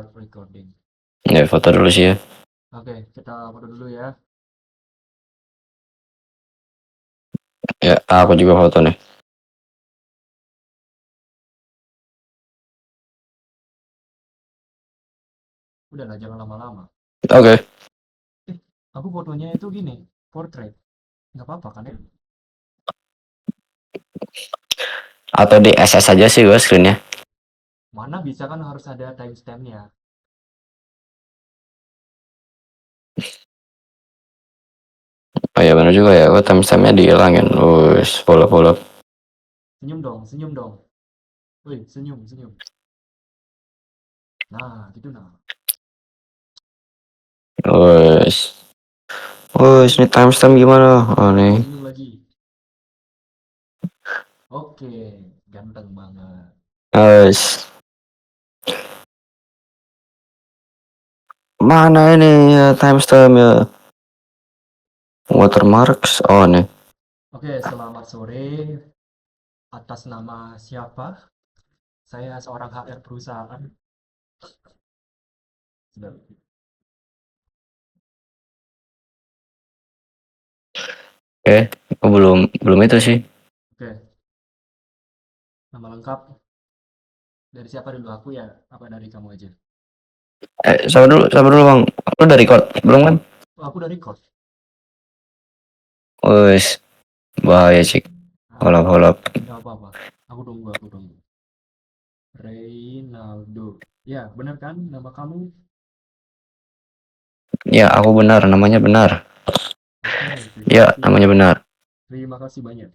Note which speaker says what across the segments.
Speaker 1: start recording.
Speaker 2: Ya, foto dulu sih ya.
Speaker 1: Oke, kita foto dulu ya.
Speaker 2: Ya, aku juga foto nih.
Speaker 1: Udahlah, jangan lama-lama.
Speaker 2: Oke.
Speaker 1: Aku fotonya itu gini, portrait. Nggak apa-apa kan ya?
Speaker 2: Atau di SS aja sih gue screennya.
Speaker 1: Mana bisa kan harus ada timestampnya.
Speaker 2: Oh ya benar juga ya, gue timestampnya dihilangin. Wus, follow.
Speaker 1: Senyum dong, senyum dong. Wih, senyum, senyum. Nah, gitu nah.
Speaker 2: Wus. Wus, ini timestamp gimana? Oh nih.
Speaker 1: Senyum lagi. Oke, ganteng banget.
Speaker 2: Wus. Mana ini ya timestamp ya? Watermarks. Oh nih.
Speaker 1: Oke, selamat sore. Atas nama siapa? Saya seorang HR perusahaan. Sudah.
Speaker 2: Oke, oh, belum itu sih.
Speaker 1: Oke, nama lengkap dari siapa dulu? Aku ya? Apa dari kamu aja?
Speaker 2: Sabar dulu bang. Lu dari record belum kan?
Speaker 1: Oh, aku dari record.
Speaker 2: Wus, bahaya sih.
Speaker 1: Ah,
Speaker 2: Holap.
Speaker 1: nggak apa-apa. Aku tunggu. Reynaldo. Ya, benar kan nama kamu?
Speaker 2: Ya, aku benar, namanya benar.
Speaker 1: Oke, terima
Speaker 2: Ya,
Speaker 1: kasih.
Speaker 2: namanya benar.
Speaker 1: Terima kasih banyak.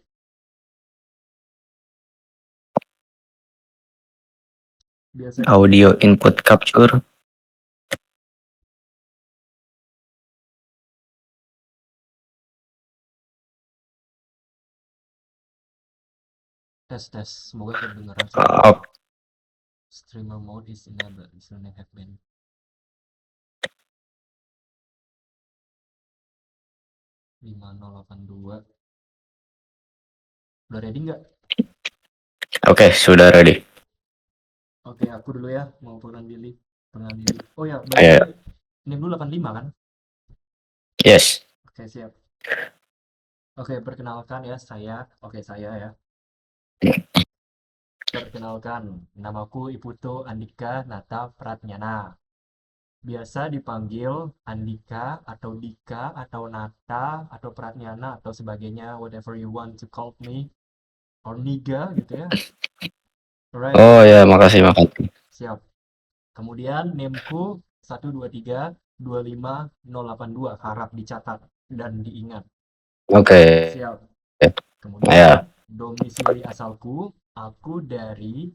Speaker 1: Biasanya
Speaker 2: Audio input capture.
Speaker 1: tes. Semoga kedengaran suara aku. Streamer mode is enabled. Username have been. 5082. Udah ready nggak?
Speaker 2: Oke, sudah ready.
Speaker 1: Oke, aku dulu ya. Mau pengambil diri. Oh ya, by the
Speaker 2: Ayo,
Speaker 1: way, ini dulu 85 kan?
Speaker 2: yes.
Speaker 1: Oke, siap. Oke, perkenalkan ya, saya ya. Perkenalkan, namaku Iputo Andika Nata Pratnyana. Biasa dipanggil Andika atau Dika atau Nata atau Pratnyana atau sebagainya, whatever you want to call me, or Niga gitu ya. Alright,
Speaker 2: Oh ya, makasih.
Speaker 1: siap. Kemudian nameku 123 25 082, harap dicatat dan diingat.
Speaker 2: Oke.
Speaker 1: Siap.
Speaker 2: Ya,
Speaker 1: Kemudian domisili asalku, aku dari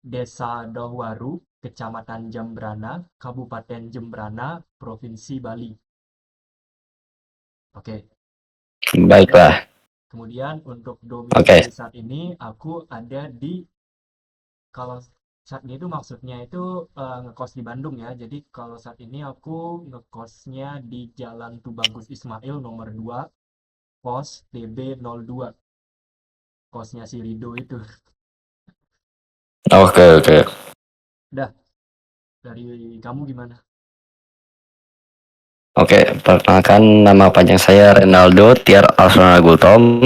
Speaker 1: Desa Dohwaru, Kecamatan Jembrana, Kabupaten Jembrana, Provinsi Bali. Oke.
Speaker 2: baiklah.
Speaker 1: Kemudian untuk
Speaker 2: Oke.
Speaker 1: domisili saat ini aku ada di, kalau saat ini itu maksudnya itu ngekos di Bandung ya. Jadi kalau saat ini aku ngekosnya di Jalan Tubagus Ismail nomor 2, pos TB02. Kosnya si Rido itu.
Speaker 2: Oke.
Speaker 1: Dah, dari kamu gimana?
Speaker 2: Oke, perkenalkan nama panjang saya Renaldo Tiar Alsona Gultom.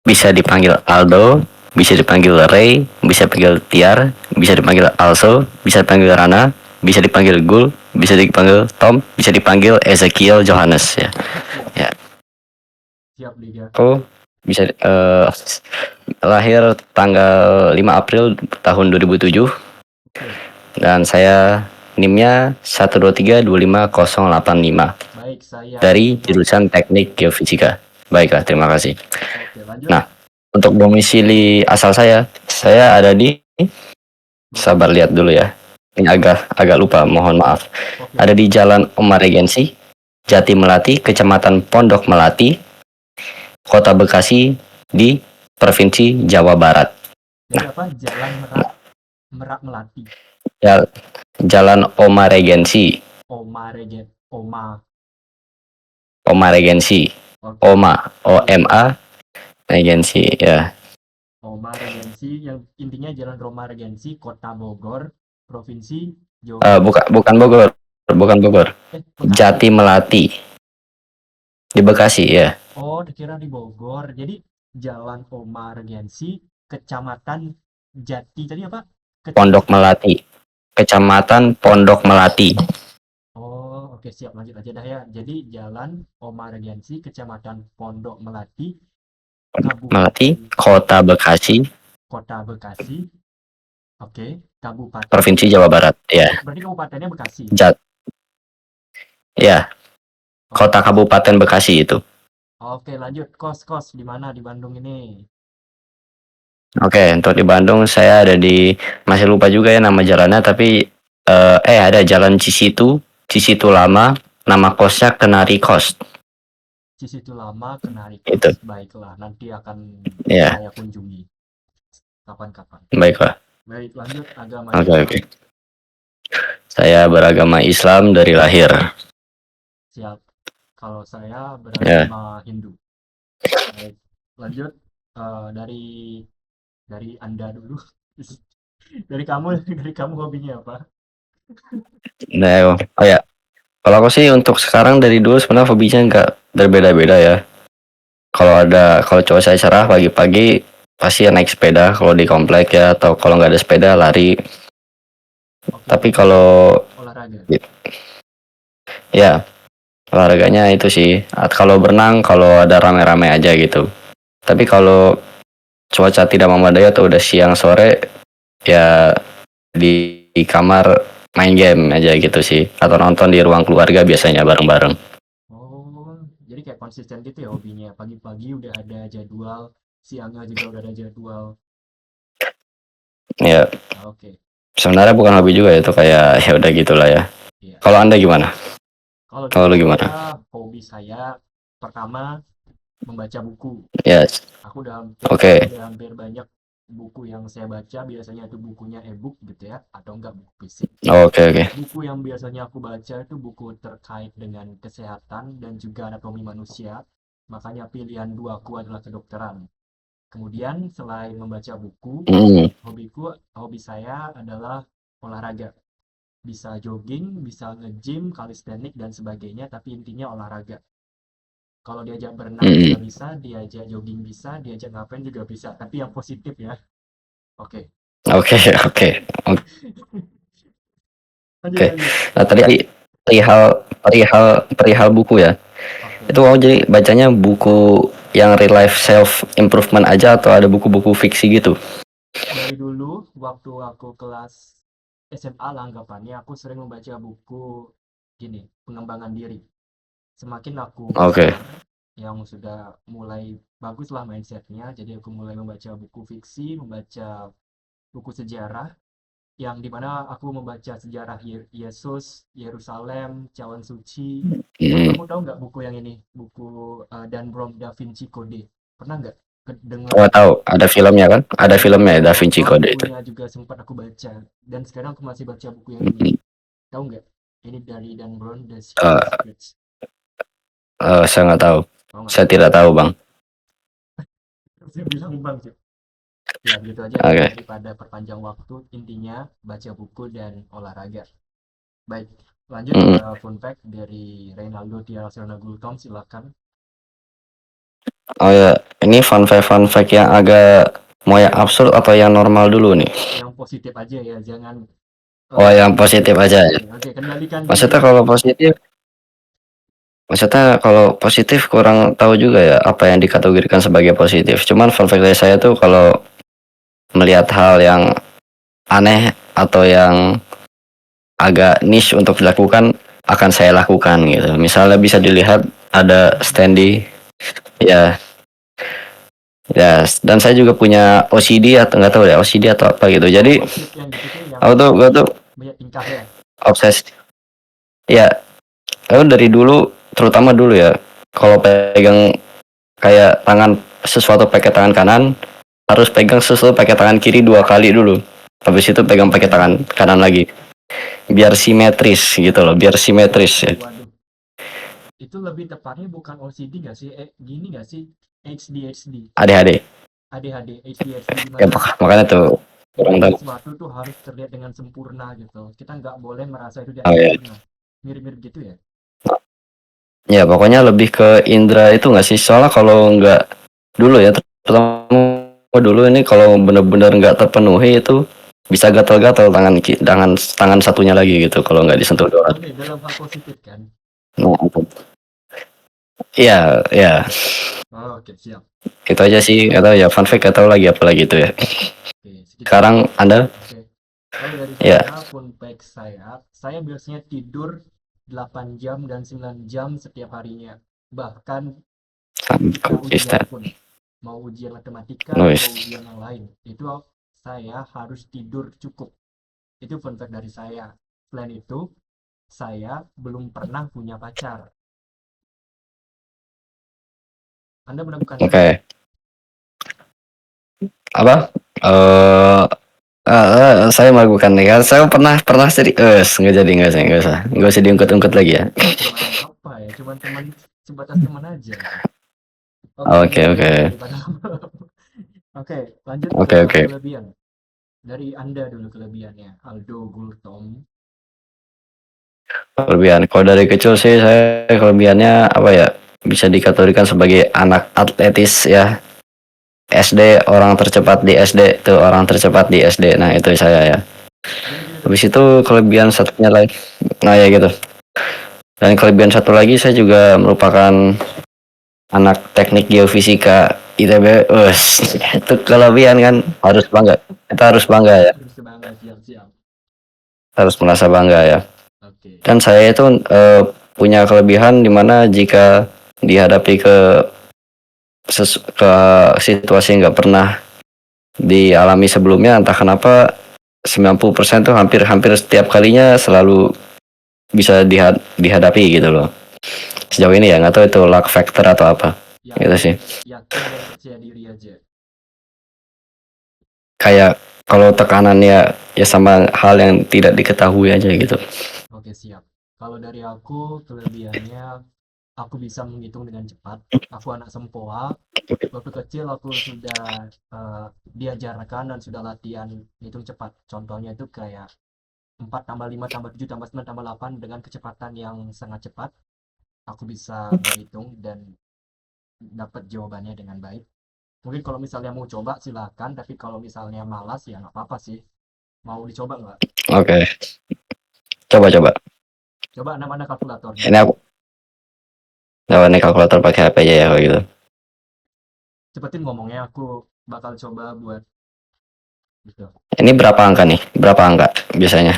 Speaker 2: Bisa dipanggil Aldo, bisa dipanggil Ray, bisa dipanggil Tiar, bisa dipanggil Also, bisa dipanggil Rana, bisa dipanggil Gul, bisa dipanggil Tom, bisa dipanggil Ezekiel Johannes ya.
Speaker 1: Siap,
Speaker 2: Ya,
Speaker 1: siap Liga.
Speaker 2: aku bisa lahir tanggal 5 April tahun 2007
Speaker 1: Oke,
Speaker 2: dan saya NIM-nya 123 25085
Speaker 1: baik saya
Speaker 2: dari
Speaker 1: mencatat.
Speaker 2: jurusan Teknik Geofisika. Baiklah, terima kasih.
Speaker 1: Oke, lanjut.
Speaker 2: Nah, untuk domisili asal saya ada di,
Speaker 1: Mana?
Speaker 2: sabar lihat dulu ya. Ini agak lupa, mohon maaf.
Speaker 1: Oke,
Speaker 2: Ada di Jalan Omar Regensi, Jati Melati, Kecamatan Pondok Melati, Kota Bekasi di Provinsi Jawa Barat.
Speaker 1: jadi apa? Jalan Merak, Merak Melati.
Speaker 2: Jalan Omar Regensi,
Speaker 1: Oma Regen, Oma.
Speaker 2: Omar Regensi,
Speaker 1: Oke,
Speaker 2: OMA Regensi ya.
Speaker 1: Oma Regensi yang intinya Jalan Roma Regensi, Kota Bogor. Provinsi Jawa Barat.
Speaker 2: Bukan Bogor, bukan Bogor.
Speaker 1: Bekasi.
Speaker 2: Jati Melati di Bekasi ya.
Speaker 1: Oh, dikira di Bogor. Jadi Jalan Omar Gensi, Kecamatan Jati tadi apa?
Speaker 2: Pondok
Speaker 1: Kecamatan.
Speaker 2: Melati, Kecamatan Pondok Melati.
Speaker 1: Oh, oke, siap, lanjut aja dah ya. Jadi Jalan Omar Gensi, Kecamatan Pondok Melati,
Speaker 2: Melati,
Speaker 1: Kabupaten
Speaker 2: Kota Bekasi,
Speaker 1: Kota Bekasi. Oke, Kabupaten.
Speaker 2: Provinsi Jawa Barat. Ya,
Speaker 1: Berarti kabupatennya Bekasi.
Speaker 2: Jat, ya, Kota
Speaker 1: Oke.
Speaker 2: Kabupaten Bekasi itu.
Speaker 1: Oke, lanjut. Kos-kos di mana di Bandung ini?
Speaker 2: Oke, untuk di Bandung saya ada di masih lupa juga ya nama jalannya, tapi ada Jalan Cisitu, Cisitu Lama, nama kosnya Kenari Kos.
Speaker 1: Di situ lama Kenari Kos.
Speaker 2: Itu,
Speaker 1: Baiklah, nanti akan
Speaker 2: ya,
Speaker 1: saya kunjungi kapan-kapan.
Speaker 2: baiklah.
Speaker 1: Baik, lanjut agama
Speaker 2: Oke,
Speaker 1: Islam.
Speaker 2: oke. Saya beragama Islam dari lahir.
Speaker 1: Siap. Kalau saya
Speaker 2: Ya,
Speaker 1: beragama Hindu. Baik, lanjut dari Anda dulu. Dari kamu, dari kamu hobinya apa?
Speaker 2: nah, oh ya, kalau aku sih untuk sekarang dari dulu sebenarnya hobinya nggak berbeda-beda ya. Kalau cowok saya cerah pagi-pagi pasti ya naik sepeda kalau di komplek ya, atau kalau nggak ada sepeda lari.
Speaker 1: Oke,
Speaker 2: Tapi
Speaker 1: berarti
Speaker 2: kalau
Speaker 1: olahraga.
Speaker 2: ya olahraganya itu sih, kalau berenang kalau ada rame-rame aja gitu. Tapi kalau cuaca tidak memadai atau udah siang sore ya di kamar main game aja gitu sih, atau nonton di ruang keluarga biasanya bareng-bareng.
Speaker 1: Oh, jadi kayak konsisten gitu ya hobinya. Pagi-pagi udah ada jadwal, siangnya juga udah ada jadwal.
Speaker 2: Ya,
Speaker 1: Oke,
Speaker 2: sebenarnya bukan hobi juga, itu kayak ya udah gitulah ya.
Speaker 1: iya.
Speaker 2: Kalau Anda gimana?
Speaker 1: Kalau
Speaker 2: Kalau
Speaker 1: dari
Speaker 2: lu
Speaker 1: saya,
Speaker 2: gimana?
Speaker 1: hobi saya pertama membaca buku.
Speaker 2: Ya, oke.
Speaker 1: Udah hampir banyak buku yang saya baca. Biasanya itu bukunya e-book gitu ya, atau enggak buku fisik.
Speaker 2: Oke, oke.
Speaker 1: Buku yang biasanya aku baca itu buku terkait dengan kesehatan dan juga anatomi manusia. Makanya pilihan duaku adalah kedokteran. Kemudian selain membaca buku,
Speaker 2: Mm,
Speaker 1: hobi saya adalah olahraga. Bisa jogging, bisa nge-gym, calisthenics dan sebagainya, tapi intinya olahraga. Kalau diajak berenang juga
Speaker 2: mm.
Speaker 1: bisa, diajak jogging bisa, diajak ngapain juga bisa, tapi yang positif ya. Oke,
Speaker 2: Oke, oke,
Speaker 1: lanjut
Speaker 2: oke.
Speaker 1: lanjut.
Speaker 2: Nah, tadi perihal buku ya.
Speaker 1: Oke,
Speaker 2: Itu kamu jadi bacanya buku yang real life self improvement aja atau ada buku-buku fiksi gitu?
Speaker 1: dari dulu waktu aku kelas SMA lah anggapannya, aku sering membaca buku gini, pengembangan diri. Semakin aku
Speaker 2: Oke.
Speaker 1: besar, yang sudah mulai bagus lah mindsetnya, jadi aku mulai membaca buku fiksi, membaca buku sejarah, yang dimana aku membaca sejarah Yesus, Yerusalem, Cawan Suci.
Speaker 2: Mm.
Speaker 1: Kamu tahu nggak buku yang ini? Buku Dan Brown Da Vinci Code. Pernah nggak dengar?
Speaker 2: Oh, tahu ada filmnya kan? Ada
Speaker 1: Iya,
Speaker 2: filmnya Da Vinci
Speaker 1: nonton
Speaker 2: Code itu.
Speaker 1: bukunya juga sempat aku baca. Dan sekarang aku masih baca buku yang ini.
Speaker 2: Mm.
Speaker 1: Tahu nggak? Ini dari Dan Brown The
Speaker 2: Eh,
Speaker 1: Secrets.
Speaker 2: saya nggak tahu.
Speaker 1: Tahu nggak?
Speaker 2: Saya tidak tahu, Bang.
Speaker 1: Saya bilang bang sih. Ya gitu aja ya,
Speaker 2: Oke.
Speaker 1: daripada perpanjang waktu, intinya baca buku dan olahraga. Baik, lanjut
Speaker 2: Mm.
Speaker 1: ke fun fact dari Reynaldo Tiarasiona Gultom, silakan.
Speaker 2: Oh ya, ini fun fact yang agak mau yang absurd atau yang normal dulu nih?
Speaker 1: Yang positif aja ya, jangan
Speaker 2: Oh, yang
Speaker 1: negatif.
Speaker 2: positif aja ya.
Speaker 1: Oke, oke, kendalikan diri
Speaker 2: Maksudnya
Speaker 1: Anda.
Speaker 2: kalau positif, kurang tahu juga ya apa yang dikategorikan sebagai positif. Cuman fun fact dari saya tuh kalau melihat hal yang aneh atau yang agak niche untuk dilakukan akan saya lakukan gitu. Misalnya bisa dilihat ada standy ya, ya, dan saya juga punya OCD atau nggak tahu ya OCD atau apa gitu.
Speaker 1: Oh,
Speaker 2: Jadi
Speaker 1: maksud yang gitu tuh yang
Speaker 2: gue tuh
Speaker 1: banyak tingkah ya.
Speaker 2: obses ya. Aku dari dulu, terutama dulu ya, kalau pegang kayak tangan sesuatu pakai tangan kanan, harus pegang sesuatu pakai tangan kiri 2 kali dulu. Habis itu pegang pakai tangan kanan lagi. Biar simetris gitu loh, biar simetris ya.
Speaker 1: Waduh, itu lebih tepatnya bukan OCD nggak sih? Gini nggak sih? HD, HD,
Speaker 2: Adik-adik.
Speaker 1: ADHD, HD, HD
Speaker 2: Ya,
Speaker 1: gimana?
Speaker 2: makanya tuh. kurang tahu.
Speaker 1: sesuatu tuh harus terlihat dengan sempurna gitu. Kita nggak boleh merasa itu tidak
Speaker 2: Oh ya.
Speaker 1: sempurna. Mirip-mirip gitu ya.
Speaker 2: Ya pokoknya lebih ke indera itu nggak sih? Soalnya kalau nggak dulu ya, terutama dulu ini kalau bener-bener nggak terpenuhi itu bisa gatal-gatal tangan satunya lagi gitu kalau nggak disentuh doang.
Speaker 1: Oke, dalam hal positif kan.
Speaker 2: Nah, iya, ya,
Speaker 1: Oke, siap.
Speaker 2: itu aja sih. Atau ya fun fact atau lagi apa lagi itu ya.
Speaker 1: Oke, sekitar itu.
Speaker 2: Sekarang Anda,
Speaker 1: Oke. Kalau dari
Speaker 2: ya,
Speaker 1: saya, fun fact saya biasanya tidur 8 jam dan 9 jam setiap harinya. Bahkan ketika ujian
Speaker 2: konsisten.
Speaker 1: pun, mau ujian matematika atau
Speaker 2: Nulis.
Speaker 1: ujian yang lain, itu saya harus tidur cukup. Itu fun fact dari saya. Selain itu, saya belum pernah punya pacar. Anda meragukannya
Speaker 2: Oke,
Speaker 1: nggak?
Speaker 2: apa? Saya meragukan nih kan. Saya pernah pernah serius, nggak usah diungkit-ungkit lagi ya.
Speaker 1: Waduh, apa ya? Cuman teman, sebatas teman aja itu. Oke,
Speaker 2: Oke,
Speaker 1: daripada
Speaker 2: oke,
Speaker 1: daripada Oke, lanjut ke
Speaker 2: oke, oke.
Speaker 1: kelebihan. Dari Anda dulu kelebihannya, Aldo Gultom.
Speaker 2: Kelebihan. Kalau dari kecil sih saya kelebihannya apa ya? Bisa dikategorikan sebagai anak atletis ya. SD orang tercepat di SD tuh orang tercepat di SD. Nah itu saya ya.
Speaker 1: Gini gini dulu.
Speaker 2: Habis itu kelebihan satunya lagi. Nah ya gitu. Dan kelebihan satu lagi saya juga merupakan anak teknik geofisika ITB. Itu kelebihan kan harus bangga. Kita harus bangga ya.
Speaker 1: Harus bangga, siap-siap.
Speaker 2: Harus merasa bangga ya.
Speaker 1: Oke.
Speaker 2: Dan saya itu punya kelebihan dimana jika dihadapi ke situasi yang nggak pernah dialami sebelumnya, entah kenapa 90% tuh hampir-hampir setiap kalinya selalu bisa dihadapi gitu loh. Sejauh ini ya nggak tahu itu luck factor atau apa gitu
Speaker 1: Yakin,
Speaker 2: sih.
Speaker 1: yakin dan percaya diri aja.
Speaker 2: Kayak kalau tekanan ya sama hal yang tidak diketahui aja gitu.
Speaker 1: Oke, siap. Kalau dari aku, kelebihannya aku bisa menghitung dengan cepat. Aku anak sempoa. Waktu kecil aku sudah diajarkan dan sudah latihan hitung cepat. Contohnya itu kayak 4 tambah 5 tambah 7 tambah 9 tambah 8 dengan kecepatan yang sangat cepat. Aku bisa berhitung dan dapat jawabannya dengan baik. Mungkin kalau misalnya mau coba silakan, tapi kalau misalnya malas ya nggak apa-apa sih. Mau dicoba nggak?
Speaker 2: Oke, coba-coba.
Speaker 1: Coba mana kalkulatornya.
Speaker 2: Ini aku lewat nih kalkulator pakai HP aja ya kalau gitu.
Speaker 1: Cepetin ngomongnya, aku bakal coba buat gitu.
Speaker 2: Ini berapa angka nih? Berapa angka biasanya?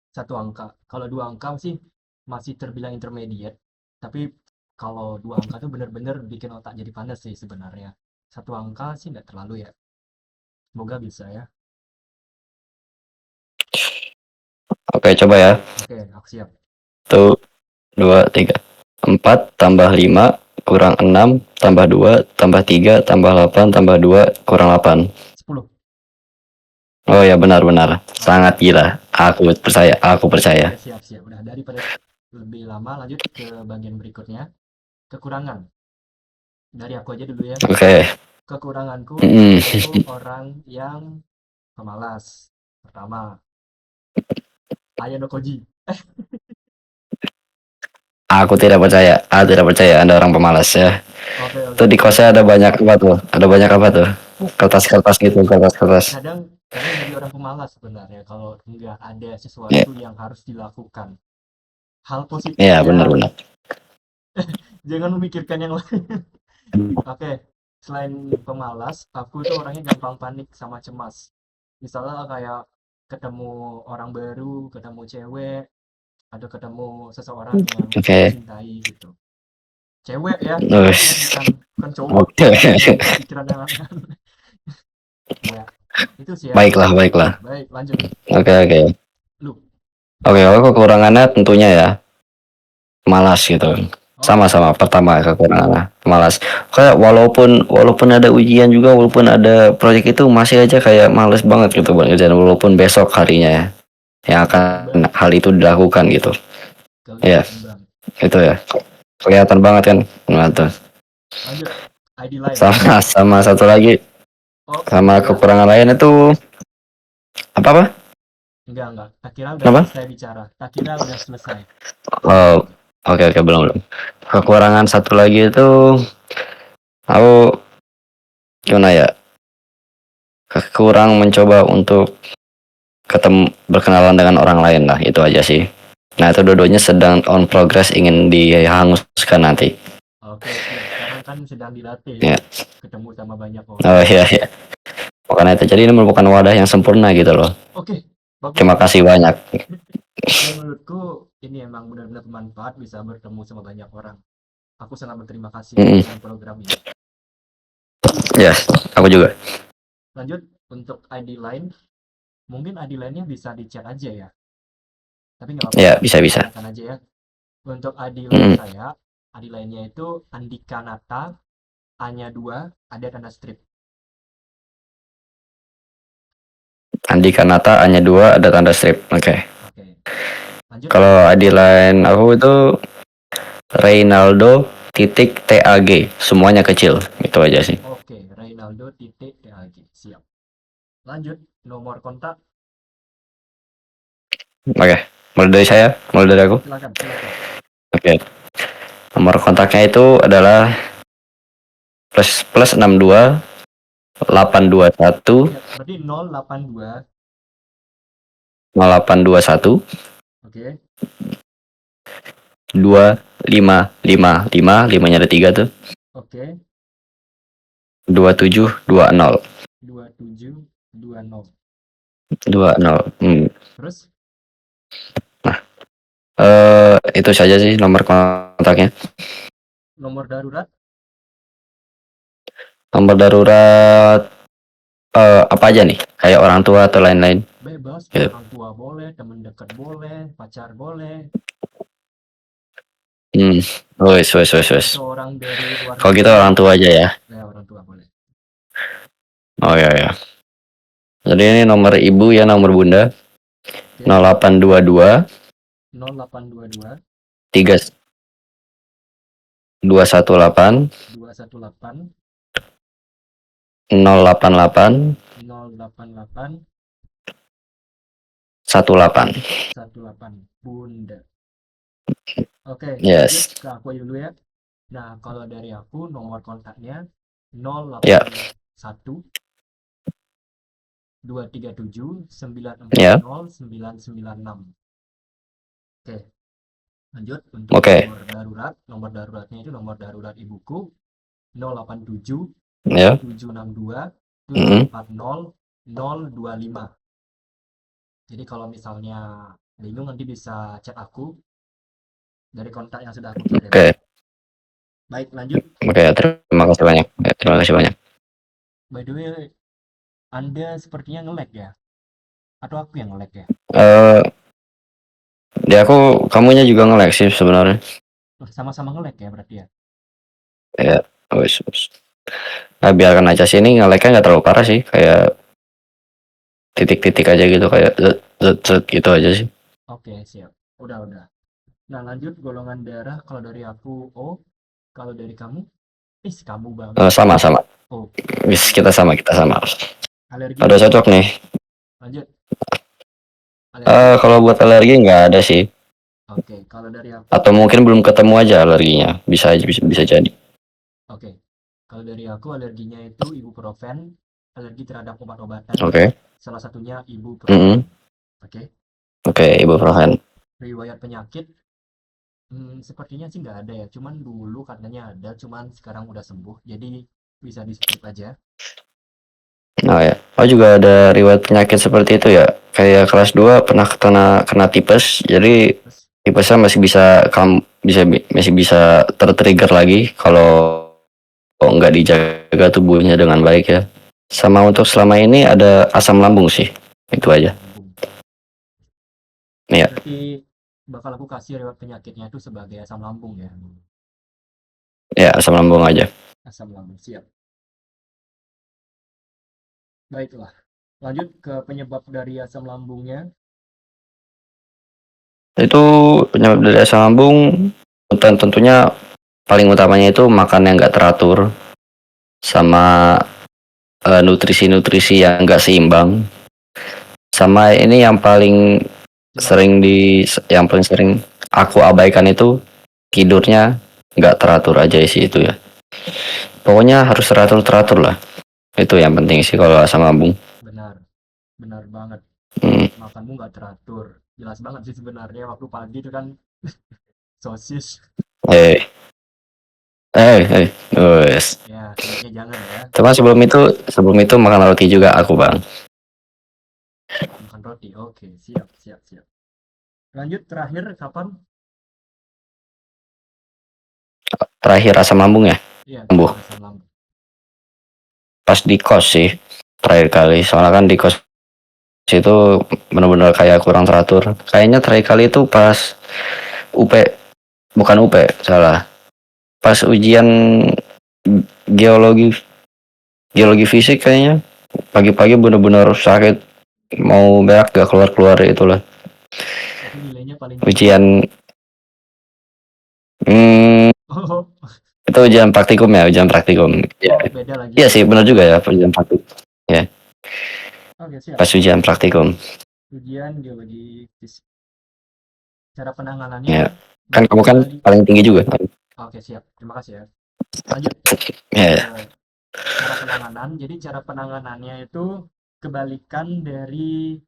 Speaker 1: Satu angka. Kalau dua angka sih masih terbilang intermediate, tapi kalau dua angka tuh bener-bener bikin otak jadi panas sih sebenarnya. Satu angka sih nggak terlalu ya. Semoga bisa ya.
Speaker 2: Oke, coba ya.
Speaker 1: Oke, aku siap.
Speaker 2: Tuh, 2, 3. 4 tambah 5 kurang 6 tambah 2 tambah 3 tambah 8 tambah 2 kurang 8.
Speaker 1: 10.
Speaker 2: Oh ya benar-benar.
Speaker 1: Oke.
Speaker 2: Sangat gila. Aku percaya, aku percaya.
Speaker 1: Oke, siap-siap. Udah, daripada lebih lama lanjut ke bagian berikutnya. Kekurangan. Dari aku aja dulu ya.
Speaker 2: Oke.
Speaker 1: Kekuranganku,
Speaker 2: Mm.
Speaker 1: aku orang yang pemalas. Pertama, Ayano Koji.
Speaker 2: Aku tidak percaya. Aku tidak percaya Anda orang pemalas ya.
Speaker 1: Oke,
Speaker 2: Tuh
Speaker 1: oke.
Speaker 2: di kosnya ada banyak apa tuh? Ada banyak apa tuh? Kertas-kertas gitu, kertas-kertas.
Speaker 1: Kadang kadang jadi orang pemalas sebenarnya kalau nggak ada
Speaker 2: Ya,
Speaker 1: sesuatu yang harus dilakukan. Hal
Speaker 2: ya
Speaker 1: positifnya,
Speaker 2: benar-benar.
Speaker 1: jangan memikirkan yang lain. Oke, selain pemalas, aku tuh orangnya gampang panik sama cemas. Misalnya kayak ketemu orang baru, ketemu cewek, atau ketemu seseorang yang aku
Speaker 2: Oke.
Speaker 1: cintai gitu. Cewek ya, cewek ya,
Speaker 2: Us.
Speaker 1: bukan cowok
Speaker 2: Oke.
Speaker 1: yang berpikiran yang aneh-aneh. Ya, itu sih ya.
Speaker 2: Baiklah, baiklah.
Speaker 1: Baik, lanjut.
Speaker 2: Oke, oke.
Speaker 1: Lu.
Speaker 2: Oke, kalau kekurangannya tentunya ya malas gitu.
Speaker 1: Oke,
Speaker 2: Sama-sama pertama kekurangannya malas. Kayak walaupun ada ujian juga, walaupun ada proyek itu masih aja kayak males banget gitu buat ngerjain walaupun besok harinya ya yang akan
Speaker 1: imbang.
Speaker 2: hal itu dilakukan gitu. Ya,
Speaker 1: Kelihatan imbang.
Speaker 2: itu ya. Kelihatan banget kan. Nah, tuh.
Speaker 1: Lanjut. ID lain.
Speaker 2: Sama sama satu lagi
Speaker 1: Oh,
Speaker 2: sama
Speaker 1: ya.
Speaker 2: kekurangan lain itu Apa-apa?
Speaker 1: Enggak. Tak kira udah
Speaker 2: Kenapa?
Speaker 1: selesai bicara. Tak kira udah selesai.
Speaker 2: Oh, oke, belum. Kekurangan satu lagi itu aku gimana ya? Kurang mencoba untuk berkenalan dengan orang lain lah, itu aja sih. Nah, itu dua-duanya sedang on progress ingin dihanguskan nanti.
Speaker 1: Oke, siap. Sekarang kan sedang dilatih ya.
Speaker 2: Ya.
Speaker 1: Ketemu sama banyak
Speaker 2: Oh
Speaker 1: orang.
Speaker 2: iya. Makanya itu, jadi ini merupakan wadah yang sempurna gitu loh.
Speaker 1: Oke, bagus.
Speaker 2: Terima kasih banyak.
Speaker 1: Dan menurutku ini emang benar-benar bermanfaat bisa bertemu sama banyak orang. Aku sangat berterima kasih dengan program ini.
Speaker 2: Yes, aku juga.
Speaker 1: Lanjut untuk ID line. Mungkin ID line-nya bisa di chat aja ya. Tapi nggak
Speaker 2: Ya,
Speaker 1: apa-apa,
Speaker 2: bisa.
Speaker 1: tanyakan aja ya. Untuk ID line saya, ID line-nya itu Andika Nata, A-nya 2, ada tanda strip.
Speaker 2: Andika Nata hanya 2 ada tanda strip. Oke.
Speaker 1: Oke. Lanjut.
Speaker 2: Kalau ID line aku itu Reynaldo titik TAG, semuanya kecil. Itu aja sih.
Speaker 1: Oke, Reynaldo titik TAG. Siap. Lanjut, nomor kontak.
Speaker 2: Oke. Mulai dari saya, mulai dari aku.
Speaker 1: Silakan.
Speaker 2: Oke. Nomor kontaknya itu adalah plus 62 821
Speaker 1: Siap. Berarti 082.
Speaker 2: 0821
Speaker 1: Oke.
Speaker 2: 2555 limanya ada 3 tuh.
Speaker 1: Oke.
Speaker 2: 2720
Speaker 1: 2720.
Speaker 2: 20.
Speaker 1: Terus
Speaker 2: Itu saja sih nomor kontaknya.
Speaker 1: nomor darurat.
Speaker 2: Nomor darurat apa aja nih? Kayak orang tua atau lain-lain?
Speaker 1: Bebas,
Speaker 2: Gitu.
Speaker 1: orang tua boleh, teman dekat boleh, pacar boleh.
Speaker 2: Wes.
Speaker 1: Atau orang dari luar
Speaker 2: Kalau gitu orang tua aja ya.
Speaker 1: Ya, orang tua boleh.
Speaker 2: Oh ya. Jadi ini nomor ibu ya, nomor bunda.
Speaker 1: Oke.
Speaker 2: 0822
Speaker 1: 0822
Speaker 2: 3 218
Speaker 1: 218
Speaker 2: 088
Speaker 1: 088
Speaker 2: 18.
Speaker 1: 18 Bunda. Oke,
Speaker 2: Yes.
Speaker 1: lanjut ke aku aja dulu ya. Nah, kalau dari aku nomor kontaknya
Speaker 2: Ya.
Speaker 1: 081 237
Speaker 2: Ya.
Speaker 1: 940 996. Oke. Lanjut untuk
Speaker 2: Oke.
Speaker 1: nomor darurat. Nomor daruratnya itu nomor darurat ibuku 087
Speaker 2: Ya.
Speaker 1: 762
Speaker 2: Mm-mm.
Speaker 1: 740 025. Jadi kalau misalnya bingung nanti bisa chat aku dari kontak yang sudah aku kirim.
Speaker 2: Oke.
Speaker 1: Baik, lanjut.
Speaker 2: Oke, terima kasih banyak. Terima kasih banyak.
Speaker 1: By the way, Anda sepertinya nge-lag ya? Atau aku yang nge-lag ya?
Speaker 2: Di aku kamunya juga nge-lag sih sebenarnya.
Speaker 1: Sama-sama nge-lag ya berarti ya?
Speaker 2: Ya, wes. Nah, biarkan aja sih, ini nge-lagnya nggak terlalu parah sih, kayak titik-titik aja gitu, kayak zet gitu aja sih.
Speaker 1: Oke, siap. Udah. Nah, lanjut golongan darah. Kalau dari aku O, kalau dari kamu? Kamu banget.
Speaker 2: Sama.
Speaker 1: Oh,
Speaker 2: Kita sama.
Speaker 1: alergi.
Speaker 2: Udah cocok nih.
Speaker 1: Lanjut. Alergi.
Speaker 2: Kalau buat alergi nggak ada sih.
Speaker 1: Oke, kalau dari aku.
Speaker 2: Atau mungkin belum ketemu aja alerginya. Bisa jadi.
Speaker 1: Oke. Kalau dari aku alerginya itu ibuprofen, alergi terhadap obat-obatan.
Speaker 2: Oke.
Speaker 1: Salah satunya ibuprofen. Oke.
Speaker 2: Oke, ibuprofen.
Speaker 1: Riwayat penyakit sepertinya sih nggak ada ya. Cuman dulu katanya ada, cuman sekarang udah sembuh. Jadi bisa di skip aja.
Speaker 2: Oh ya. Oh, juga ada riwayat penyakit seperti itu ya. Kayak kelas 2 pernah kena tipes. Jadi
Speaker 1: Terus,
Speaker 2: tipesnya masih bisa tertrigger lagi kalau nggak dijaga tubuhnya dengan baik ya. Sama untuk selama ini ada asam lambung sih. Itu aja.
Speaker 1: lambung.
Speaker 2: Iya.
Speaker 1: Berarti bakal aku kasih riwayat penyakitnya itu sebagai asam lambung ya.
Speaker 2: Ya, asam lambung aja.
Speaker 1: Asam lambung, siap. Baiklah. Lanjut ke penyebab dari asam lambungnya.
Speaker 2: Itu penyebab dari asam lambung tentunya paling utamanya itu makan yang nggak teratur sama nutrisi-nutrisi yang nggak seimbang, Sama ini
Speaker 1: Gimana?
Speaker 2: yang paling sering aku abaikan itu tidurnya nggak teratur aja sih itu ya. Pokoknya harus teratur lah. Itu yang penting sih kalau asam lambung.
Speaker 1: Benar, benar banget.
Speaker 2: Hmm.
Speaker 1: Makanmu nggak teratur. Jelas banget sih sebenarnya waktu pagi itu kan sosis.
Speaker 2: Eh, Wes.
Speaker 1: Ya, sebaiknya jangan ya.
Speaker 2: Cuma sebelum itu makan roti juga aku bang.
Speaker 1: Makan roti. Oke, siap, siap, siap. Lanjut terakhir kapan?
Speaker 2: Terakhir asam lambung ya,
Speaker 1: Iya,
Speaker 2: sembuh.
Speaker 1: terakhir asam lambung.
Speaker 2: Pas di kos sih terakhir kali. Soalnya kan di kos itu benar-benar kayak kurang teratur. Kayaknya terakhir kali itu pas UP, bukan UP, salah. Pas ujian geologi geologi fisik kayaknya pagi-pagi benar-benar sakit mau berak gak keluar-keluar itulah
Speaker 1: Itu nilainya paling tinggi ya.
Speaker 2: ujian. hmm,
Speaker 1: Oh,
Speaker 2: itu ujian praktikum ya, ujian praktikum ya.
Speaker 1: oh beda lagi
Speaker 2: Iya
Speaker 1: ya.
Speaker 2: sih benar juga ya ujian praktikum ya,
Speaker 1: Oke, siap.
Speaker 2: pas ujian praktikum
Speaker 1: Ujian geologi fisik. Cara penanganannya
Speaker 2: ya. Kan
Speaker 1: berarti
Speaker 2: kamu kan
Speaker 1: kebalik.
Speaker 2: paling tinggi juga.
Speaker 1: Oke, siap. Terima kasih ya. Lanjut
Speaker 2: Ya,
Speaker 1: ke
Speaker 2: ya.
Speaker 1: cara penanganan. Jadi cara penanganannya itu kebalikan dari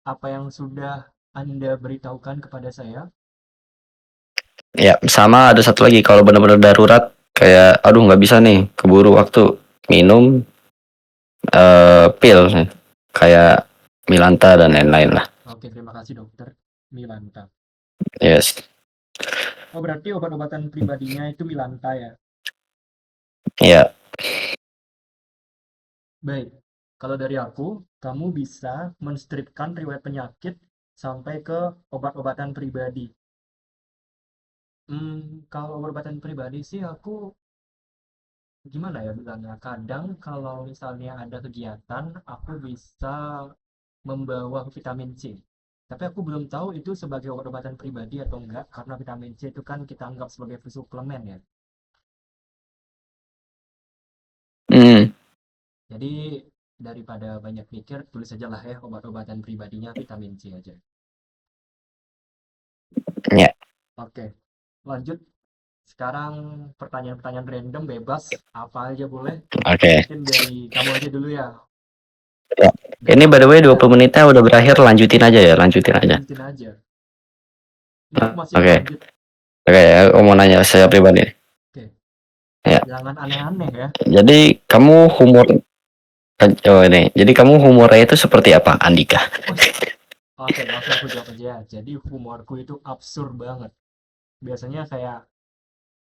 Speaker 1: apa yang sudah Anda beritahukan kepada saya.
Speaker 2: Ya, sama ada satu lagi kalau benar-benar darurat kayak aduh nggak bisa nih keburu waktu minum pil kayak Milanta dan lain-lain lah.
Speaker 1: Oke, terima kasih dokter Milanta.
Speaker 2: Yes.
Speaker 1: Oh, berarti obat-obatan pribadinya itu Milanta ya.
Speaker 2: Ya.
Speaker 1: Baik. Kalau dari aku, kamu bisa menstripkan riwayat penyakit sampai ke obat-obatan pribadi. Kalau obat-obatan pribadi sih aku gimana ya bilangnya? Kadang kalau misalnya ada kegiatan, aku bisa membawa vitamin C. Tapi aku belum tahu itu sebagai obat-obatan pribadi atau enggak, karena vitamin C itu kan kita anggap sebagai suplemen ya.
Speaker 2: Hmm.
Speaker 1: Jadi daripada banyak mikir, tulis aja lah ya obat-obatan pribadinya vitamin C aja.
Speaker 2: Ya.
Speaker 1: Oke, lanjut. Sekarang pertanyaan-pertanyaan random bebas, apa aja boleh.
Speaker 2: Oke.
Speaker 1: Mungkin dari kamu aja dulu ya.
Speaker 2: Ya.
Speaker 1: Dari
Speaker 2: Ini by the way
Speaker 1: ya,
Speaker 2: 20 menitnya udah berakhir, lanjutin aja ya, lanjutin aja.
Speaker 1: lanjutin aja. Ini aku masih mau
Speaker 2: Oke.
Speaker 1: lanjut.
Speaker 2: Oke, ya, aku mau nanya saya pribadi.
Speaker 1: Oke,
Speaker 2: Ya.
Speaker 1: jangan aneh-aneh ya.
Speaker 2: Jadi kamu oh ini. Jadi kamu humornya itu seperti apa, Andika?
Speaker 1: Wih, oke, langsung aku jawab aja. Jadi humorku itu absurd banget. Biasanya kayak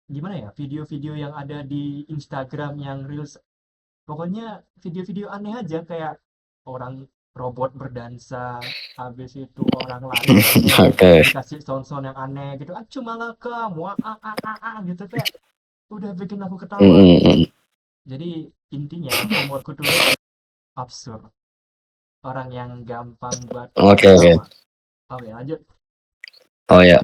Speaker 1: gimana ya? Video-video yang ada di Instagram yang reels. Pokoknya video-video aneh aja kayak orang robot berdansa, habis itu orang lari aneh,
Speaker 2: Oke.
Speaker 1: dikasih sound-sound yang aneh gitu. Acu malah kamu, gitu kayak udah bikin aku ketawa.
Speaker 2: Mm-mm.
Speaker 1: Jadi intinya humorku tuh absurd. Orang yang gampang buat bikin
Speaker 2: Oke, oke.
Speaker 1: ketawa. Oke, lanjut.
Speaker 2: Oh ya.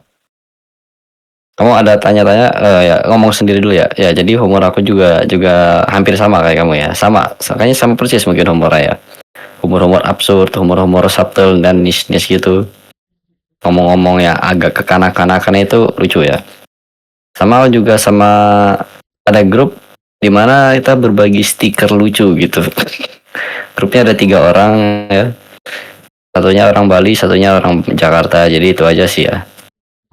Speaker 2: Kamu ada tanya-tanya, ya ngomong sendiri dulu ya. Ya, jadi humor aku juga hampir sama kayak kamu ya. Sama, kayaknya sama persis mungkin humornya ya. Humor-humor absurd, humor-humor subtle dan niche-niche gitu. Ngomong-ngomong yang agak kekanak-kanakan itu lucu ya. Sama juga sama ada grup di mana kita berbagi stiker lucu gitu. Grupnya ada 3 orang ya. Satunya orang Bali, satunya orang Jakarta. Jadi itu aja sih ya.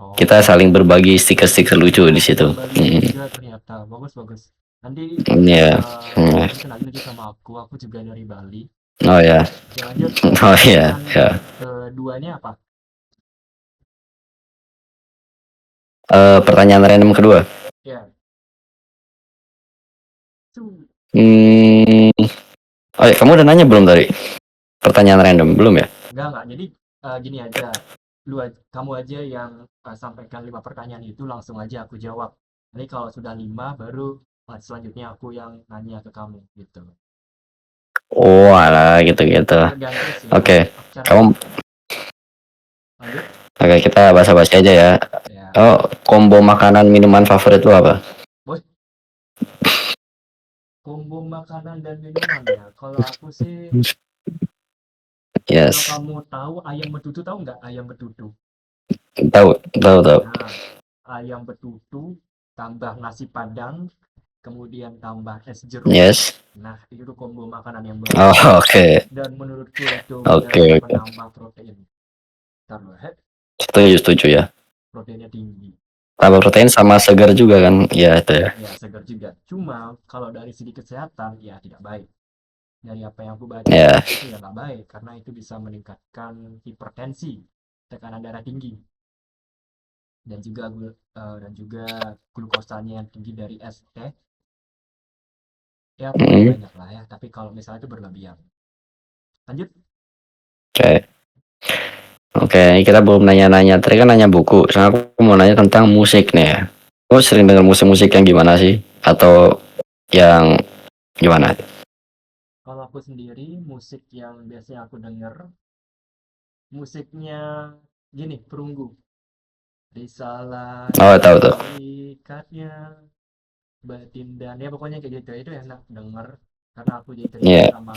Speaker 1: Oh,
Speaker 2: Kita saling berbagi stiker-stiker lucu di
Speaker 1: oh,
Speaker 2: situ.
Speaker 1: orang Bali juga ternyata. Bagus, bagus. Nanti
Speaker 2: Ya.
Speaker 1: mungkin kenalin lagi sama aku. Aku juga dari Bali.
Speaker 2: Oh ya.
Speaker 1: Oke, lanjut.
Speaker 2: Oh ya,
Speaker 1: Pertanyaan
Speaker 2: ya.
Speaker 1: keduanya apa?
Speaker 2: Pertanyaan random kedua.
Speaker 1: Ya, tuh.
Speaker 2: Hmm, oh ya, kamu udah nanya belum tadi? Pertanyaan random belum ya?
Speaker 1: Enggak. Jadi gini aja. Kamu aja yang sampaikan 5 pertanyaan itu langsung aja aku jawab. Nanti kalau sudah 5 baru selanjutnya aku yang nanya ke kamu gitu.
Speaker 2: Oh, alah gitu-gitu.
Speaker 1: Tergantung sih
Speaker 2: Oke,
Speaker 1: cara
Speaker 2: kamu,
Speaker 1: lanjut.
Speaker 2: oke kita basa-basi aja ya.
Speaker 1: Ya,
Speaker 2: Oh, combo makanan minuman favorit lu apa?
Speaker 1: boy, combo makanan dan minuman ya. Kalau aku sih Kalau
Speaker 2: Yes.
Speaker 1: kamu tahu ayam betutu, tahu nggak ayam betutu?
Speaker 2: Tahu, tahu, tahu.
Speaker 1: Nah, ayam betutu tambah nasi padang, kemudian tambah es jeruk.
Speaker 2: Yes.
Speaker 1: Nah, itu tuh combo makanan yang
Speaker 2: Oh,
Speaker 1: bagus.
Speaker 2: oke.
Speaker 1: Dan menurutku itu
Speaker 2: Oke,
Speaker 1: benar-benar
Speaker 2: oke.
Speaker 1: menambah protein. Karena
Speaker 2: Setuju, setuju ya.
Speaker 1: proteinnya tinggi.
Speaker 2: Tambah protein sama segar juga kan? Ya, itu ya.
Speaker 1: Ya, segar juga. Cuma kalau dari segi kesehatan, ya tidak baik. Dari apa yang aku baca,
Speaker 2: Ya.
Speaker 1: itu ya nggak baik. Karena itu bisa meningkatkan hipertensi, tekanan darah tinggi, dan juga glukosanya yang tinggi dari es teh. Ya, pokoknya
Speaker 2: Mm,
Speaker 1: banyak lah ya. Tapi kalau misalnya itu berlebihan. Lanjut.
Speaker 2: oke. Oke, kita belum nanya-nanya. Tadi kan nanya buku. Sekarang aku mau nanya tentang musik nih ya. Kamu sering dengar musik-musik yang gimana sih? Atau yang gimana?
Speaker 1: Kalau aku sendiri, musik yang biasanya aku denger, musiknya gini, perunggu. Risalah
Speaker 2: Oh,
Speaker 1: dan
Speaker 2: tahu tuh.
Speaker 1: hakikatnya batin dan ya pokoknya kayak gitu itu enak denger karena aku jadi teringat
Speaker 2: Iya.
Speaker 1: sama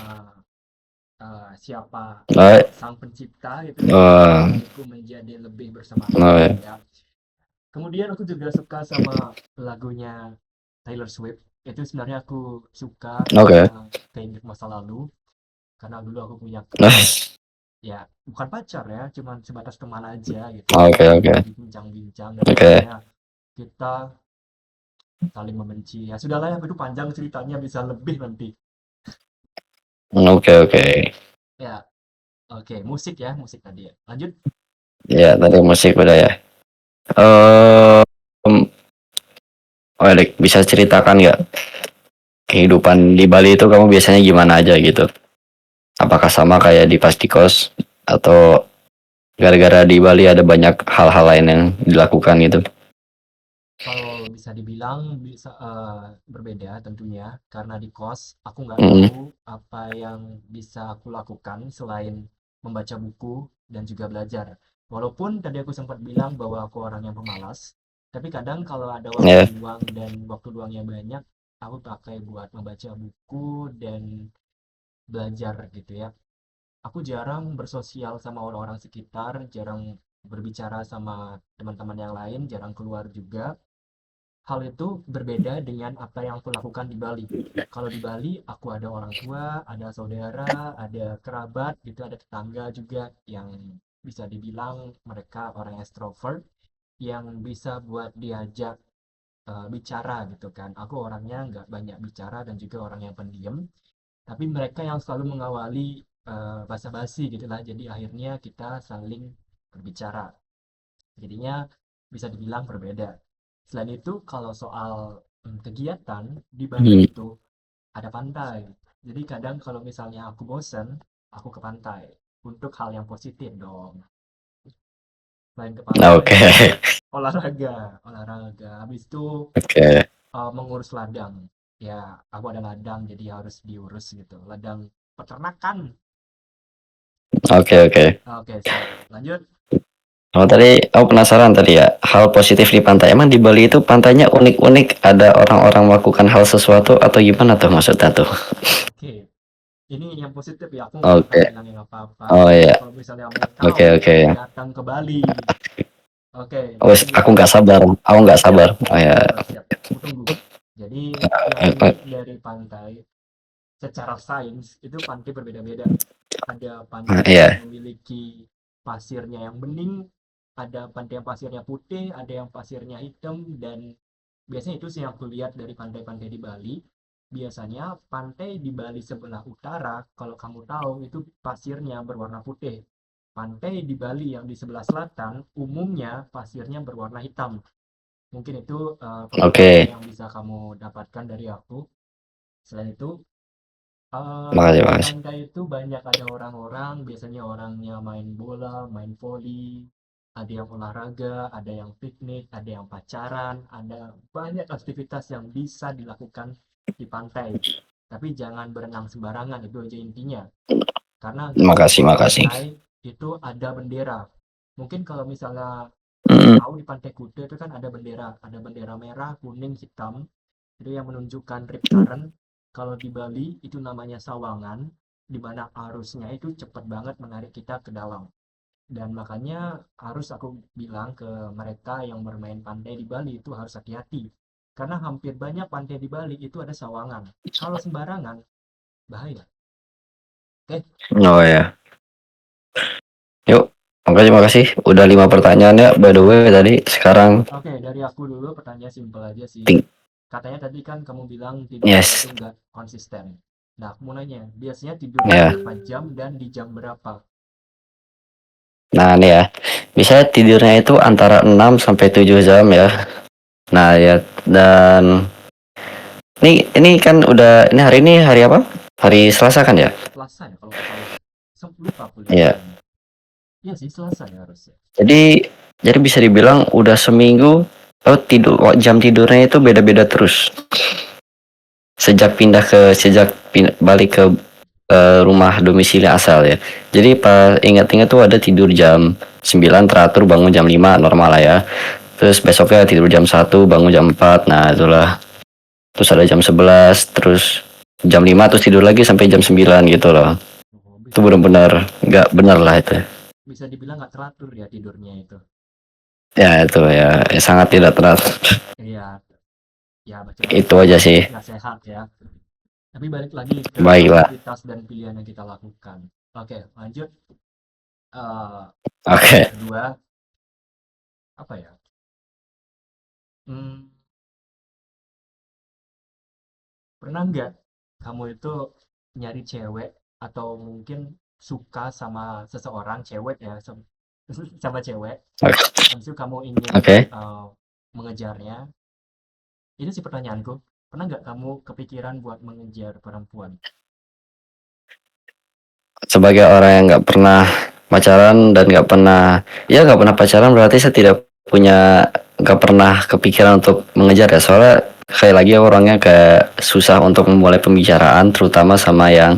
Speaker 1: siapa
Speaker 2: Oh,
Speaker 1: sang pencipta gitu ya yang
Speaker 2: oh,
Speaker 1: membuatku menjadi lebih bersemangat
Speaker 2: oh,
Speaker 1: gitu
Speaker 2: iya.
Speaker 1: ya. Kemudian aku juga suka sama lagunya Taylor Swift. Itu sebenarnya aku suka karena
Speaker 2: Oke.
Speaker 1: keinget masa lalu. Karena dulu aku punya ya bukan pacar ya, cuman sebatas teman aja gitu.
Speaker 2: Oke,
Speaker 1: Kita
Speaker 2: oke.
Speaker 1: bincang-bincang dan
Speaker 2: Oke.
Speaker 1: akhirnya kita saling membenci. Ya sudahlah ya, itu panjang ceritanya bisa lebih nanti.
Speaker 2: Oke, oke.
Speaker 1: Ya, oke, musik ya, musik tadi ya. Lanjut.
Speaker 2: Ya, tadi musik udah ya. Eh, oh, Dik, bisa ceritakan nggak kehidupan di Bali itu kamu biasanya gimana aja gitu? Apakah sama kayak di pas di kos atau gara-gara di Bali ada banyak hal-hal lain yang dilakukan gitu?
Speaker 1: Kalau bisa dibilang bisa berbeda tentunya karena di kos aku nggak
Speaker 2: Mm,
Speaker 1: tahu apa yang bisa aku lakukan selain membaca buku dan juga belajar. Walaupun tadi aku sempat bilang bahwa aku orang yang pemalas, tapi kadang kalau ada waktu
Speaker 2: ya,
Speaker 1: luang dan waktu luangnya banyak, aku pakai buat membaca buku dan belajar gitu ya. Aku jarang bersosial sama orang-orang sekitar, jarang berbicara sama teman-teman yang lain, jarang keluar juga. Hal itu berbeda dengan apa yang aku lakukan di Bali. Kalau di Bali, aku ada orang tua, ada saudara, ada kerabat, gitu, ada tetangga juga yang bisa dibilang mereka orang extrovert yang bisa buat diajak bicara gitu kan. Aku orangnya nggak banyak bicara dan juga orang yang pendiam, tapi mereka yang selalu mengawali basa-basi gitu lah. Jadi akhirnya kita saling berbicara. Jadinya bisa dibilang berbeda. Selain itu, kalau soal kegiatan di Bali
Speaker 2: hmm,
Speaker 1: itu ada pantai. Jadi kadang kalau misalnya aku bosen, aku ke pantai. Untuk hal yang positif dong. Main ke pantai,
Speaker 2: oke,
Speaker 1: olahraga, olahraga. Habis itu
Speaker 2: oke,
Speaker 1: mengurus ladang. Ya, aku ada ladang jadi harus diurus gitu. Ladang peternakan.
Speaker 2: oke, oke.
Speaker 1: Oke, siap. Lanjut.
Speaker 2: Oh tadi, aku penasaran tadi ya, hal positif di pantai. Emang di Bali itu pantainya unik-unik, ada orang-orang melakukan hal sesuatu atau gimana tuh maksudnya tuh?
Speaker 1: Oke, ini yang positif ya. Aku nggak akan
Speaker 2: Oke,
Speaker 1: bilang yang apa-apa.
Speaker 2: oh
Speaker 1: Tapi
Speaker 2: iya,
Speaker 1: kalau misalnya mau
Speaker 2: oke,
Speaker 1: tahu,
Speaker 2: oke.
Speaker 1: datang ke Bali. Oke,
Speaker 2: Wes,
Speaker 1: jadi
Speaker 2: aku nggak sabar, aku nggak
Speaker 1: siap,
Speaker 2: sabar. Oh ya,
Speaker 1: siap, siap, siap. Aku tunggu. Jadi yang unik dari pantai, secara sains itu pantai berbeda-beda. Ada pantai yang
Speaker 2: iya,
Speaker 1: memiliki pasirnya yang bening, ada pantai yang pasirnya putih, ada yang pasirnya hitam, dan biasanya itu sih yang aku lihat dari pantai-pantai di Bali. Biasanya pantai di Bali sebelah utara, kalau kamu tahu, itu pasirnya berwarna putih. Pantai di Bali yang di sebelah selatan, umumnya pasirnya berwarna hitam. Mungkin itu perbedaan
Speaker 2: oke.
Speaker 1: yang bisa kamu dapatkan dari aku. Selain itu,
Speaker 2: Makasih,
Speaker 1: di
Speaker 2: makasih.
Speaker 1: pantai itu banyak ada orang-orang, biasanya orangnya main bola, main voli, ada yang olahraga, ada yang piknik, ada yang pacaran, ada banyak aktivitas yang bisa dilakukan di pantai. Tapi jangan berenang sembarangan, itu aja intinya. Karena di
Speaker 2: Makasih,
Speaker 1: semua
Speaker 2: makasih.
Speaker 1: pantai itu ada bendera. Mungkin kalau misalnya kamu
Speaker 2: Mm,
Speaker 1: tahu di Pantai Kuta itu kan ada bendera merah, kuning, hitam. Itu yang menunjukkan rip current. Kalau di Bali itu namanya sawangan. di mana arusnya itu cepat banget menarik kita ke dalam. Dan makanya harus aku bilang ke mereka yang bermain pantai di Bali itu harus hati-hati. Karena hampir banyak pantai di Bali itu ada sawangan. Kalau sembarangan, bahaya. Oke,
Speaker 2: Oh ya. Yuk. Makasih, makasih. Udah 5 pertanyaan ya, by the way tadi. Sekarang
Speaker 1: oke, dari aku dulu pertanyaan simpel aja sih.
Speaker 2: ting
Speaker 1: Katanya tadi kan kamu bilang tidur kamu
Speaker 2: yes.
Speaker 1: tuh nggak konsisten. Nah, aku mau nanya, biasanya tidurnya
Speaker 2: Ya.
Speaker 1: berapa jam dan di jam berapa?
Speaker 2: Nah, nih ya. Bisa tidurnya itu antara 6 sampai 7 jam ya. Nah, ya, dan ini kan udah, ini hari apa? Hari Selasa kan ya?
Speaker 1: Selasa ya kalau nggak salah. Lupa aku lihat
Speaker 2: Iya.
Speaker 1: jamnya. Iya sih, Selasa ya harusnya.
Speaker 2: Jadi bisa dibilang udah seminggu jam tidurnya itu beda-beda terus. Balik ke rumah domisili asal ya. Jadi pas ingat-ingat tuh ada tidur jam 9 teratur, bangun jam 5 normal lah ya. Terus besoknya tidur jam 1 bangun jam 4. Nah, itulah. Terus ada jam 11, terus jam 5 terus tidur lagi sampai jam 9 gitu loh.
Speaker 1: Oh,
Speaker 2: Itu
Speaker 1: bisa
Speaker 2: benar-benar nggak benar lah itu.
Speaker 1: bisa dibilang nggak teratur ya tidurnya itu.
Speaker 2: Ya itu ya, sangat tidak teratur.
Speaker 1: Iya, ya
Speaker 2: Itu
Speaker 1: macam-macam
Speaker 2: aja sih.
Speaker 1: nggak sehat ya. Tapi balik lagi ke
Speaker 2: Baiklah.
Speaker 1: aktivitas dan pilihan yang kita lakukan. Oke, lanjut.
Speaker 2: Oke.
Speaker 1: Kedua, apa ya? Hmm, pernah nggak kamu itu nyari cewek atau mungkin suka sama seseorang cewek ya, sama cewek, habis itu kamu ingin
Speaker 2: Oke.
Speaker 1: mengejarnya? Itu sih pertanyaanku. Pernah nggak kamu kepikiran buat mengejar perempuan?
Speaker 2: Sebagai orang yang nggak pernah pacaran dan nggak pernah pacaran, berarti saya nggak pernah kepikiran untuk mengejar ya. Soalnya kayak lagi orangnya kayak susah untuk memulai pembicaraan, terutama sama yang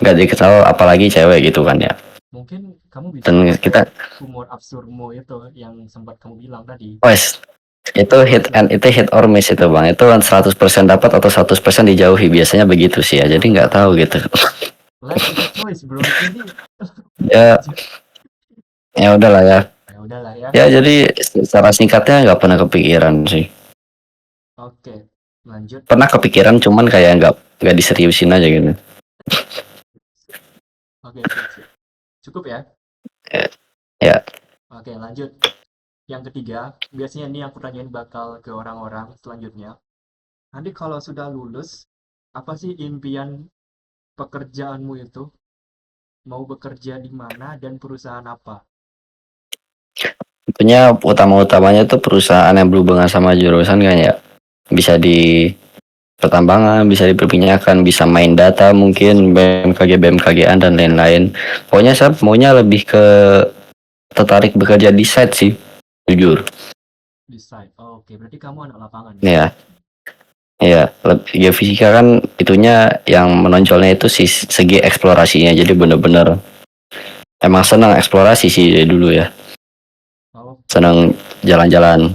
Speaker 2: nggak dikenal, apalagi cewek gitu kan ya.
Speaker 1: Mungkin kamu bisa
Speaker 2: Dan
Speaker 1: pakai
Speaker 2: kita,
Speaker 1: humor absurdmu itu yang sempat kamu bilang tadi.
Speaker 2: wes,
Speaker 1: Itu bisa.
Speaker 2: itu hit or miss itu bang. Itu kan 100% dapat atau 100% dijauhi, biasanya begitu sih ya. Jadi nggak tahu gitu.
Speaker 1: Life is a choice, bro. Jadi milih
Speaker 2: Ya,
Speaker 1: aja.
Speaker 2: ya udahlah ya.
Speaker 1: Ya udahlah ya.
Speaker 2: Ya jadi secara singkatnya nggak pernah kepikiran sih.
Speaker 1: Oke, lanjut.
Speaker 2: Pernah kepikiran cuman kayak nggak diseriusin aja gitu.
Speaker 1: Oke, siap, siap. Cukup ya.
Speaker 2: Ya.
Speaker 1: Oke, lanjut. Yang ketiga, biasanya ini yang aku tanyain bakal ke orang-orang selanjutnya. Nanti kalau sudah lulus, apa sih impian pekerjaanmu itu? Mau bekerja di mana dan perusahaan apa?
Speaker 2: Tentunya utama-utamanya tuh perusahaan yang berhubungan sama jurusan kan ya. Bisa di pertambangan, bisa di perminyakan, bisa main data mungkin, BMKG, BMKG-an dan lain-lain. Pokoknya saya maunya lebih ke tertarik bekerja di site sih, jujur.
Speaker 1: Di site. Oh, oke, berarti kamu anak lapangan ya?
Speaker 2: Ya, ya, geofisika kan itunya yang menonjolnya itu segi eksplorasinya. Jadi bener-bener emang senang eksplorasi sih dari dulu ya.
Speaker 1: Oke.
Speaker 2: Senang jalan-jalan.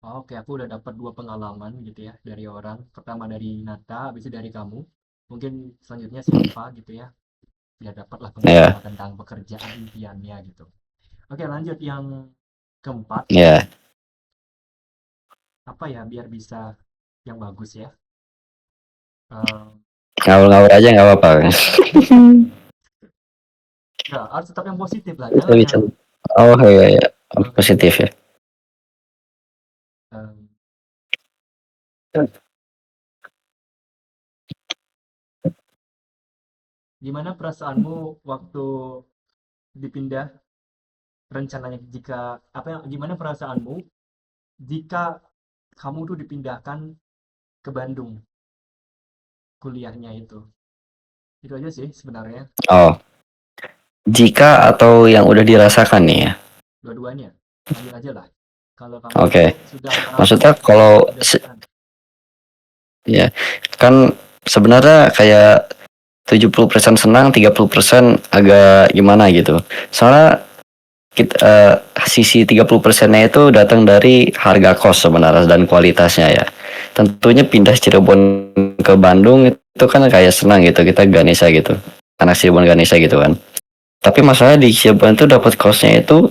Speaker 1: Oke, aku udah dapat dua pengalaman gitu ya dari orang. Pertama dari Nata, habis itu dari kamu. Mungkin selanjutnya Silva gitu ya. Biar dapatlah
Speaker 2: Ya,
Speaker 1: pengalaman tentang pekerjaan impiannya gitu. Oke, lanjut yang keempat.
Speaker 2: ya.
Speaker 1: Apa ya biar bisa yang bagus ya? Eh,
Speaker 2: Ngawur-ngawur aja nggak apa-apa.
Speaker 1: nggak, harus tetap yang positif lah.
Speaker 2: Bisa
Speaker 1: Jangan
Speaker 2: bisa.
Speaker 1: yang
Speaker 2: Oh iya, iya. Oh,
Speaker 1: oke.
Speaker 2: positif ya.
Speaker 1: em, gimana perasaanmu waktu dipindah rencananya jika apa yang gimana perasaanmu jika kamu tuh dipindahkan ke Bandung kuliahnya itu? Itu aja sih sebenarnya.
Speaker 2: Oh, jika atau yang udah dirasakan nih ya.
Speaker 1: Dua-duanya. Lanjut aja lah. Kalau kamu
Speaker 2: Oke.
Speaker 1: sudah
Speaker 2: Maksudnya
Speaker 1: merasakan
Speaker 2: kalau
Speaker 1: dipindahkan.
Speaker 2: ya kan sebenarnya kayak 70% senang, 30% agak gimana gitu. Soalnya kita, sisi 30%-nya itu datang dari harga kos sebenarnya dan kualitasnya ya. Tentunya pindah Cirebon ke Bandung itu kan kayak senang gitu, kita Ganesha gitu. anak Cirebon Ganesha gitu kan. Tapi masalahnya di Cirebon itu dapat kosnya itu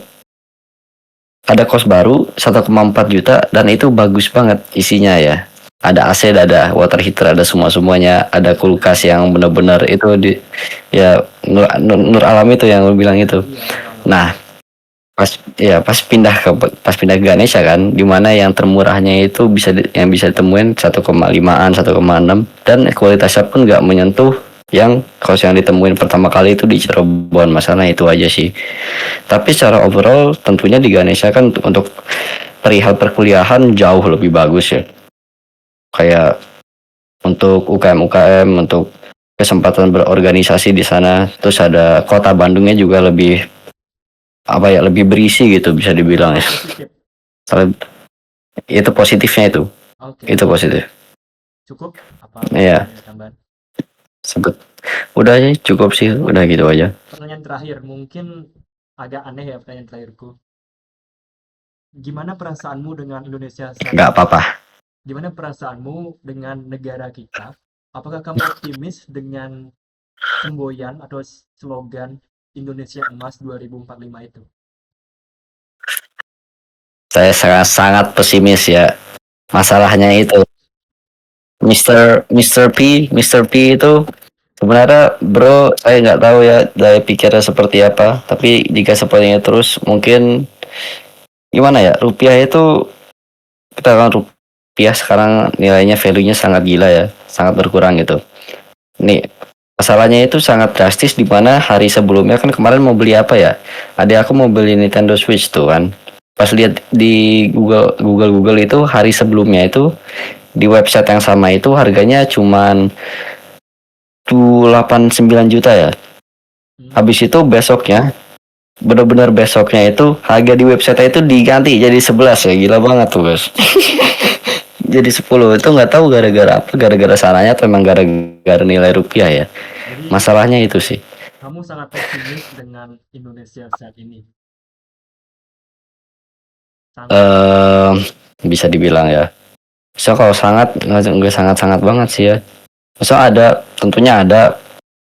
Speaker 2: ada kos baru 1,4 juta dan itu bagus banget isinya ya. Ada AC, ada water heater, ada semua-semuanya, ada kulkas yang benar-benar itu di ya nur alam itu yang lu bilang itu.
Speaker 1: Iya, Nur Alam.
Speaker 2: Nah, pas pindah ke Ganesha kan, dimana yang termurahnya itu yang bisa ditemuin 1,5-an, 1,6 dan kualitasnya pun nggak menyentuh yang kos yang ditemuin pertama kali itu di Cirebon. Masalah itu aja sih. Tapi secara overall tentunya di Ganesha kan untuk perihal perkuliahan jauh lebih bagus ya. Kayak untuk UKM-UKM, untuk kesempatan berorganisasi di sana. Terus ada kota Bandungnya juga lebih apa ya, lebih berisi gitu bisa dibilang ya.
Speaker 1: Positif.
Speaker 2: Soalnya itu positifnya itu.
Speaker 1: Oke,
Speaker 2: Itu positif.
Speaker 1: cukup apa
Speaker 2: Iya,
Speaker 1: ada tambahan?
Speaker 2: sebut. Udah sih, cukup sih, udah gitu aja.
Speaker 1: Pertanyaan terakhir, mungkin agak aneh ya pertanyaan terakhirku. Gimana perasaanmu dengan Indonesia saat
Speaker 2: Nggak
Speaker 1: ini?
Speaker 2: apa-apa.
Speaker 1: Gimana perasaanmu dengan negara kita? Apakah kamu optimis dengan semboyan atau slogan Indonesia Emas 2045 itu?
Speaker 2: Saya sangat pesimis ya. Masalahnya itu Mr. P itu sebenarnya bro, saya nggak tahu ya dari pikirnya seperti apa. Tapi jika sepertinya terus mungkin gimana ya, rupiah itu kita kan rupiah sekarang nilainya value-nya sangat gila ya, sangat berkurang gitu. Nih masalahnya itu sangat drastis di mana hari sebelumnya kan kemarin mau beli apa ya? Adik aku mau beli Nintendo Switch tuh kan. Pas lihat di Google itu hari sebelumnya itu di website yang sama itu harganya cuman 89 juta ya. Habis itu besoknya bener-bener besoknya itu harga di website itu diganti jadi 11 ya, gila banget tuh guys. Jadi 10 itu nggak tahu gara-gara apa, gara-gara sananya atau emang gara-gara nilai rupiah ya.
Speaker 1: Jadi
Speaker 2: Masalahnya itu sih.
Speaker 1: kamu sangat pesimis dengan Indonesia saat ini. Sangat.
Speaker 2: eh Bisa dibilang ya. So kalau sangat nggak sangat-sangat banget sih ya. So tentunya ada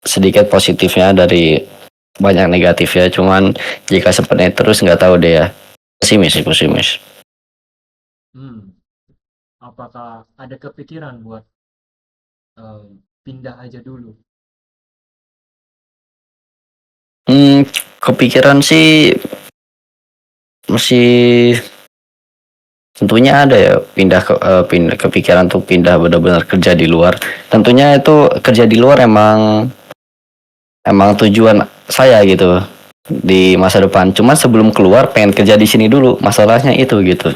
Speaker 2: sedikit positifnya dari banyak negatifnya. Cuman jika seperti itu terus nggak tahu deh ya. Pesimis sih, pesimis.
Speaker 1: Hmm, apakah ada kepikiran buat pindah aja dulu?
Speaker 2: Hmm, Kepikiran sih masih tentunya ada ya, pindah kepikiran tuh pindah benar-benar kerja di luar. Tentunya itu kerja di luar emang tujuan saya gitu di masa depan. Cuma sebelum keluar pengen kerja di sini dulu. Masalahnya itu gitu.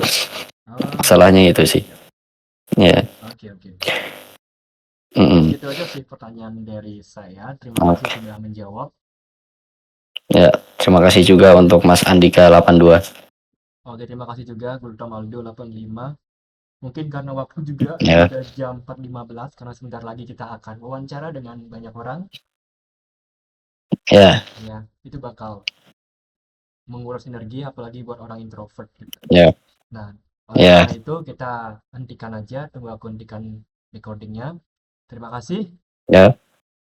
Speaker 1: Ah,
Speaker 2: Masalahnya itu sih. Ya.
Speaker 1: oke oke.
Speaker 2: Mm-mm.
Speaker 1: Itu aja sih pertanyaan dari saya. Terima kasih
Speaker 2: Oke.
Speaker 1: sudah menjawab.
Speaker 2: Ya, terima kasih juga untuk Mas Andika 82.
Speaker 1: Oke, terima kasih juga Gultom Aldo 85. Mungkin karena waktu juga
Speaker 2: Ya,
Speaker 1: sudah jam 4.15 karena sebentar lagi kita akan wawancara dengan banyak orang.
Speaker 2: ya,
Speaker 1: Ya, itu bakal menguras energi apalagi buat orang introvert gitu.
Speaker 2: ya,
Speaker 1: Nah, oleh
Speaker 2: ya,
Speaker 1: karena itu kita hentikan aja, tunggu aku hentikan recordingnya. Terima kasih.
Speaker 2: ya.